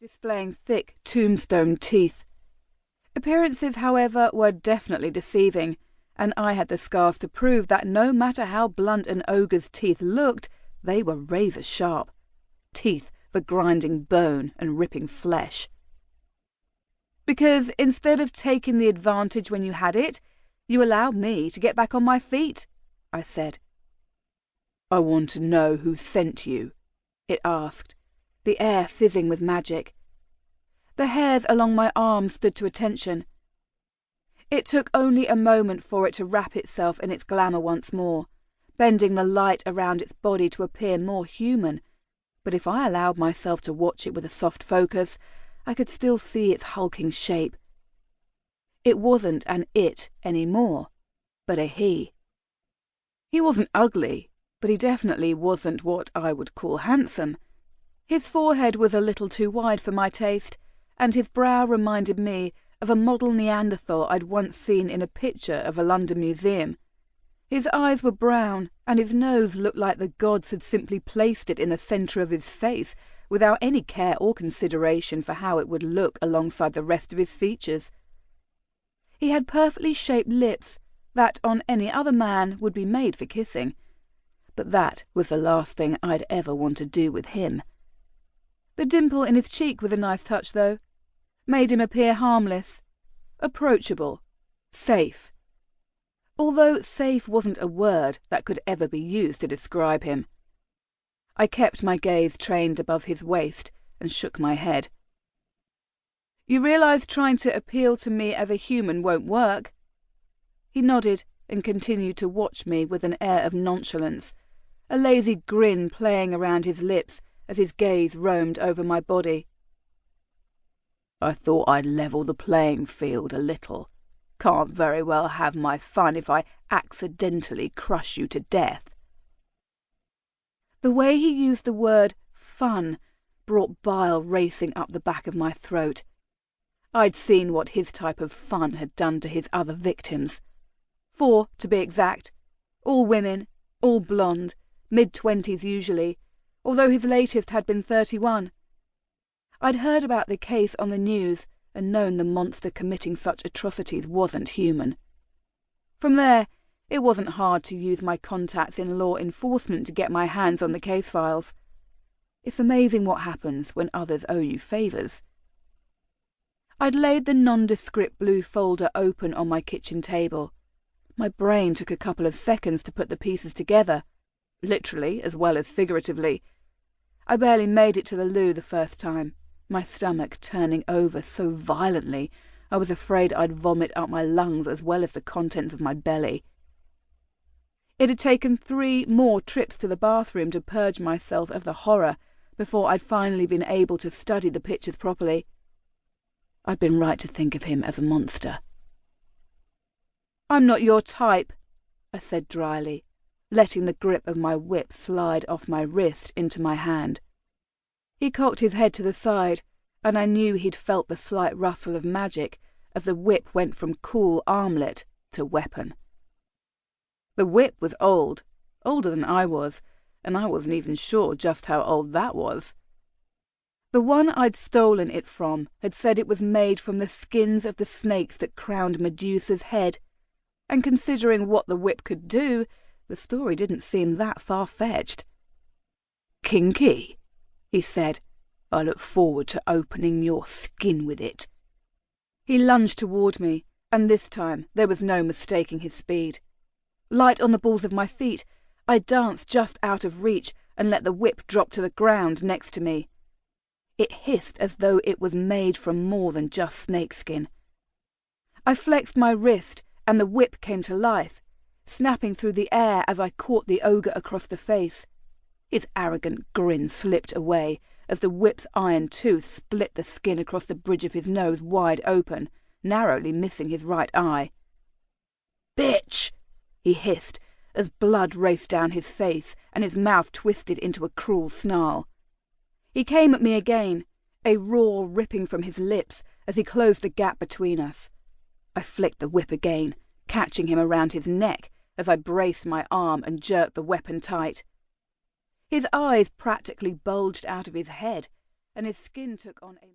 displaying thick tombstone teeth. Appearances, however, were definitely deceiving, and I had the scars to prove that no matter how blunt an ogre's teeth looked, they were razor sharp. Teeth for grinding bone and ripping flesh. Because instead of taking the advantage when you had it, you allowed me to get back on my feet, I said. I want to know who sent you, it asked, the air fizzing with magic. The hairs along my arms stood to attention. It took only a moment for it to wrap itself in its glamour once more, bending the light around its body to appear more human, but if I allowed myself to watch it with a soft focus, I could still see its hulking shape. It wasn't an it anymore, but a he. He wasn't ugly, but he definitely wasn't what I would call handsome. His forehead was a little too wide for my taste, and his brow reminded me of a model Neanderthal I'd once seen in a picture of a London museum. His eyes were brown, and his nose looked like the gods had simply placed it in the centre of his face without any care or consideration for how it would look alongside the rest of his features. He had perfectly shaped lips that on any other man would be made for kissing, but that was the last thing I'd ever want to do with him. The dimple in his cheek was a nice touch, though. Made him appear harmless, approachable, safe. Although safe wasn't a word that could ever be used to describe him. I kept my gaze trained above his waist and shook my head. You realise trying to appeal to me as a human won't work? He nodded and continued to watch me with an air of nonchalance, a lazy grin playing around his lips as his gaze roamed over my body. I thought I'd level the playing field a little. Can't very well have my fun if I accidentally crush you to death. The way he used the word fun brought bile racing up the back of my throat. I'd seen what his type of fun had done to his other victims. 4, to be exact. All women, all blonde, mid-20s usually, although his latest had been 31. I'd heard about the case on the news and known the monster committing such atrocities wasn't human. From there, it wasn't hard to use my contacts in law enforcement to get my hands on the case files. It's amazing what happens when others owe you favours. I'd laid the nondescript blue folder open on my kitchen table. My brain took a couple of seconds to put the pieces together, literally as well as figuratively. I barely made it to the loo the first time, my stomach turning over so violently I was afraid I'd vomit out my lungs as well as the contents of my belly. It had taken 3 more trips to the bathroom to purge myself of the horror before I'd finally been able to study the pictures properly. I'd been right to think of him as a monster. I'm not your type, I said dryly, letting the grip of my whip slide off my wrist into my hand. He cocked his head to the side, and I knew he'd felt the slight rustle of magic as the whip went from cool armlet to weapon. The whip was old, older than I was, and I wasn't even sure just how old that was. The one I'd stolen it from had said it was made from the skins of the snakes that crowned Medusa's head, and considering what the whip could do, the story didn't seem that far-fetched. Kinky, he said. I look forward to opening your skin with it. He lunged toward me, and this time there was no mistaking his speed. Light on the balls of my feet, I danced just out of reach and let the whip drop to the ground next to me. It hissed as though it was made from more than just snakeskin. I flexed my wrist, and the whip came to life, snapping through the air as I caught the ogre across the face. His arrogant grin slipped away as the whip's iron tooth split the skin across the bridge of his nose wide open, narrowly missing his right eye. "Bitch!" he hissed as blood raced down his face and his mouth twisted into a cruel snarl. He came at me again, a roar ripping from his lips as he closed the gap between us. I flicked the whip again, catching him around his neck as I braced my arm and jerked the weapon tight. His eyes practically bulged out of his head, and his skin took on a